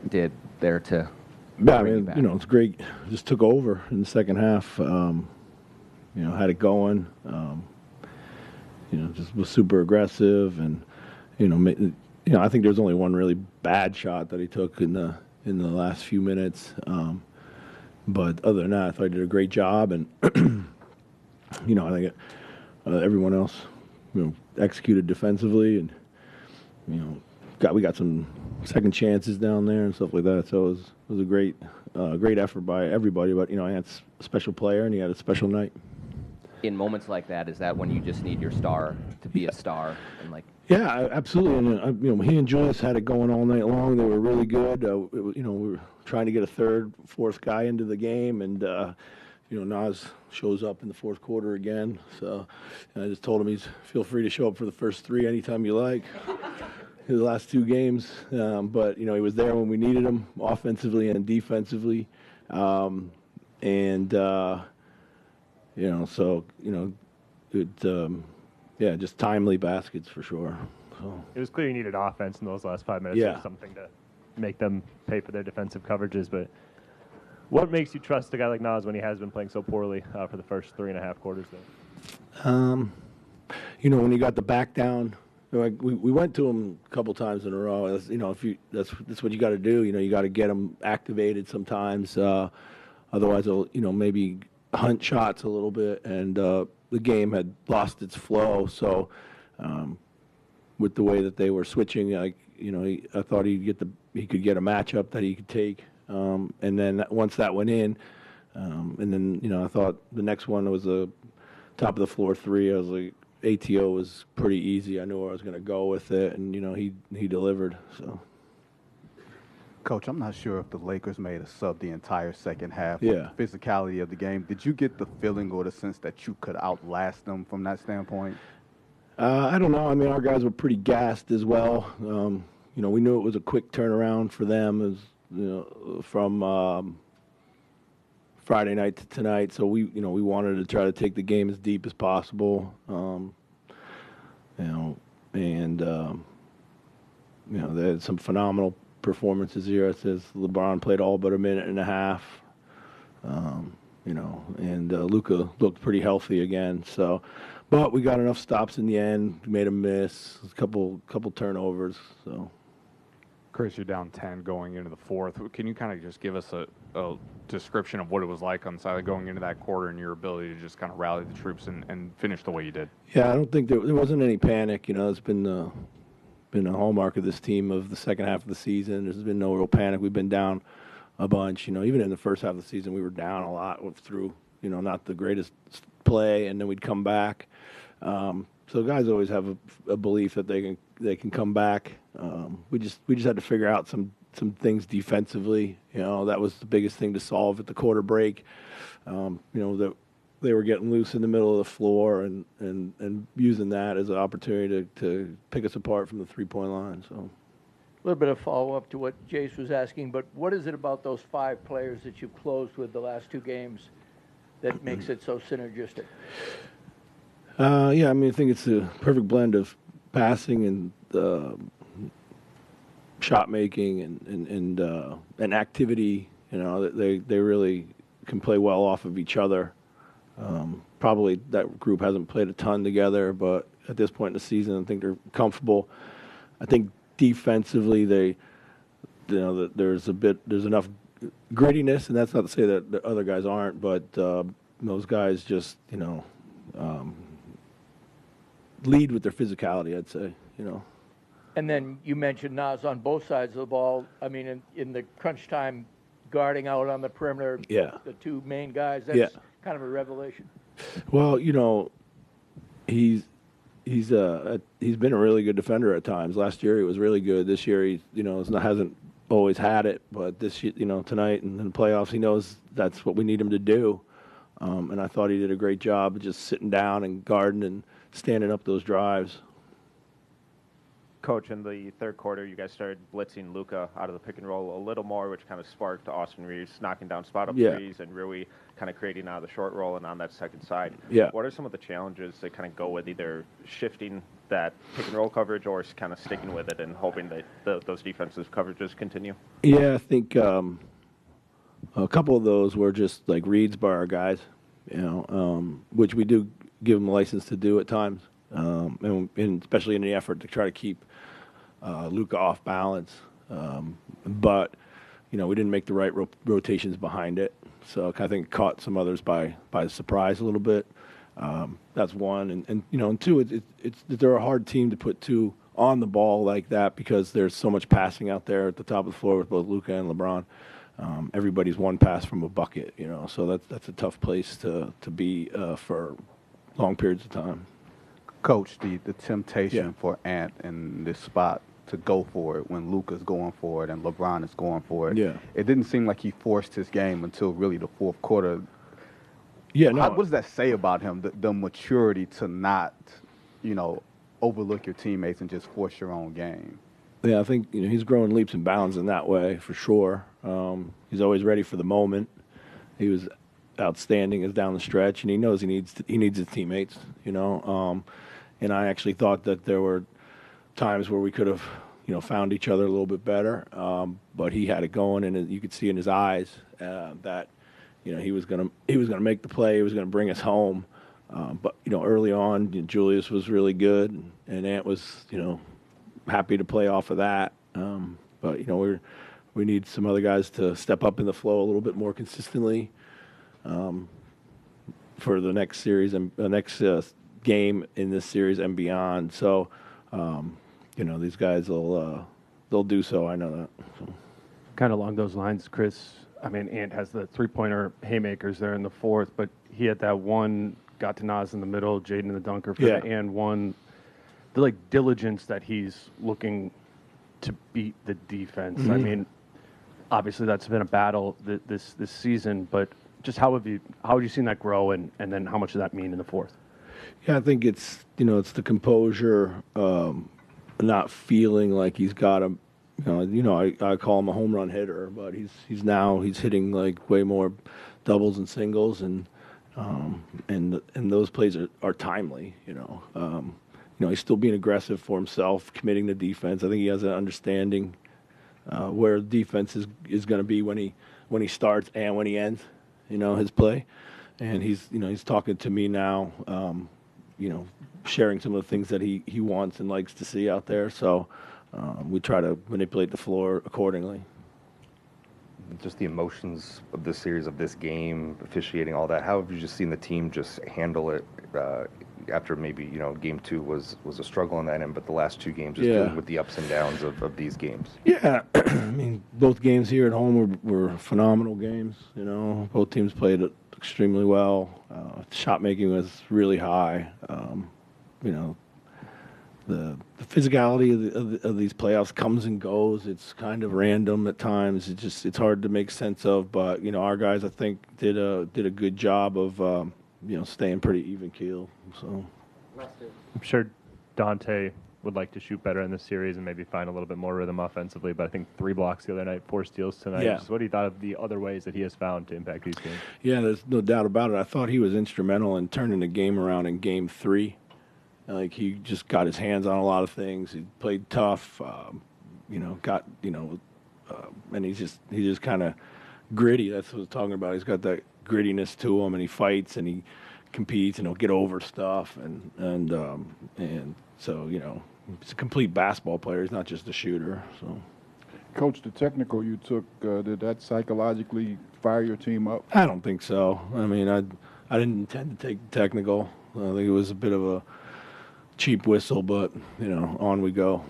did there to Yeah, I bring you mean, back? it's great. Just took over in the second half. Had it going. Just was super aggressive, and I think there's only one really bad shot that he took in the last few minutes. But other than that, I thought he did a great job, and I think everyone else, executed defensively, and we got some second chances down there and stuff like that. So it was a great effort by everybody. But he had a special player, and he had a special night. In moments like that, is that when you just need your star to be a star and Yeah, absolutely. And he and Julius had it going all night long. They were really good. We were trying to get a third, fourth guy into the game, and Nas shows up in the fourth quarter again. So I just told him feel free to show up for the first three anytime you like. His last two games, but he was there when we needed him, offensively and defensively, just timely baskets for sure. So. It was clear you needed offense in those last 5 minutes. Yeah. Something to make them pay for their defensive coverages. But what makes you trust a guy like Nas when he has been playing so poorly for the first 3.5 quarters there? When you got the back down, we went to him a couple times in a row. That's what you got to do. You got to get him activated sometimes. Otherwise, they'll maybe hunt shots a little bit, and the game had lost its flow. So, with the way that they were switching, I thought he could get a matchup that he could take. And then once that went in, and then I thought the next one was a top of the floor three. I was like, ATO was pretty easy. I knew where I was going to go with it, and he delivered. So. Coach, I'm not sure if the Lakers made a sub the entire second half. Yeah. The physicality of the game. Did you get the feeling or the sense that you could outlast them from that standpoint? I don't know. I mean, our guys were pretty gassed as well. We knew it was a quick turnaround for them, from Friday night to tonight. So we wanted to try to take the game as deep as possible. They had some phenomenal performances here. It says LeBron played all but a minute and a half. And Luka looked pretty healthy again. So, but we got enough stops in the end. We made a miss, a couple turnovers. So, Chris, you're down 10 going into the fourth. Can you kind of just give us a description of what it was like on the side going into that quarter and your ability to just kind of rally the troops and finish the way you did? Yeah, I don't think there wasn't any panic. It's been a hallmark of this team of the second half of the season. There's been no real panic. We've been down a bunch. Even in the first half of the season, we were down a lot through, not the greatest play, and then we'd come back. So guys always have a belief that they can come back. We just had to figure out some things defensively. That was the biggest thing to solve at the quarter break. That they were getting loose in the middle of the floor and using that as an opportunity to pick us apart from the 3-point line. So. A little bit of follow-up to what Jace was asking, but what is it about those 5 players that you've closed with the last 2 games that makes it so synergistic? I think it's a perfect blend of passing and shot making and activity. They really can play well off of each other. Probably that group hasn't played a ton together, but at this point in the season, I think they're comfortable. I think defensively, there's enough grittiness, and that's not to say that the other guys aren't, but those guys just lead with their physicality, I'd say. And then you mentioned Nas on both sides of the ball. I mean, in the crunch time, guarding out on the perimeter, the 2 main guys. That's kind of a revelation. Well, he's been a really good defender at times. Last year he was really good. This year he hasn't always had it, but tonight and in the playoffs he knows that's what we need him to do. And I thought he did a great job of just sitting down and guarding and standing up those drives. Coach, in the third quarter, you guys started blitzing Luka out of the pick and roll a little more, which kind of sparked Austin Reeves knocking down spot-up threes and Rui kind of creating out of the short roll and on that second side. Yeah. What are some of the challenges that kind of go with either shifting that pick and roll coverage, or kind of sticking with it and hoping that those defensive coverages continue? Yeah, I think a couple of those were just like Reid's by our guys, which we do give them a license to do at times, and especially in the effort to try to keep Luka off balance. But we didn't make the right rotations behind it, so I think it caught some others by surprise a little bit. That's one, and two, it's they're a hard team to put two on the ball like that because there's so much passing out there at the top of the floor with both Luka and LeBron. Everybody's one pass from a bucket, so that's a tough place to be for long periods of time. Coach, the temptation for Ant in this spot to go for it when Luka's going for it and LeBron is going for it. Yeah. It didn't seem like he forced his game until really the fourth quarter. Yeah, no. What does that say about him, the maturity to not, overlook your teammates and just force your own game? Yeah, I think he's growing leaps and bounds in that way for sure. He's always ready for the moment. He was outstanding as down the stretch, and he knows he needs his teammates. And I actually thought that there were times where we could have found each other a little bit better, but he had it going, and you could see in his eyes that he was gonna make the play, he was gonna bring us home. But early on, Julius was really good, and Ant was happy to play off of that. But we need some other guys to step up in the flow a little bit more consistently for the next series and the next game in this series and beyond. So these guys they'll do so. I know that. So. Kind of along those lines, Chris. I mean, Ant has the three-pointer haymakers there in the fourth, but he had that one, got to Nas in the middle, Jaden in the dunker for the and one. The diligence that he's looking to beat the defense. Mm-hmm. I mean, obviously that's been a battle this season, but just how have you seen that grow, and then how much does that mean in the fourth? Yeah, I think it's it's the composure, not feeling like he's got a. I call him a home run hitter, but he's hitting way more doubles and singles, and those plays are timely. He's still being aggressive for himself, committing to defense. I think he has an understanding where defense is going to be when he starts and when he ends. His play, and he's talking to me now. Sharing some of the things that he wants and likes to see out there. So. We try to manipulate the floor accordingly. Just the emotions of this series, of this game, officiating, all that. How have you just seen the team just handle it after maybe, game two was a struggle on that end, but the last two games just dealing with the ups and downs of these games? Yeah. I mean, both games here at home were phenomenal games. Both teams played extremely well. Shot making was really high. The physicality of these playoffs comes and goes. It's kind of random at times. It's hard to make sense of. But our guys, I think, did a good job of staying pretty even keel. So I'm sure Donte would like to shoot better in this series and maybe find a little bit more rhythm offensively. But I think 3 blocks the other night, 4 steals tonight. Yeah. Just what he thought of the other ways that he has found to impact these games. Yeah, there's no doubt about it. I thought he was instrumental in turning the game around in Game 3. He just got his hands on a lot of things. He played tough, and he's just kind of gritty. That's what I was talking about. He's got that grittiness to him, and he fights and he competes and he'll get over stuff, and so he's a complete basketball player. He's not just a shooter. So, Coach, the technical you took, did that psychologically fire your team up? I don't think so. I mean, I didn't intend to take the technical. I think it was a bit of a cheap whistle, but on we go.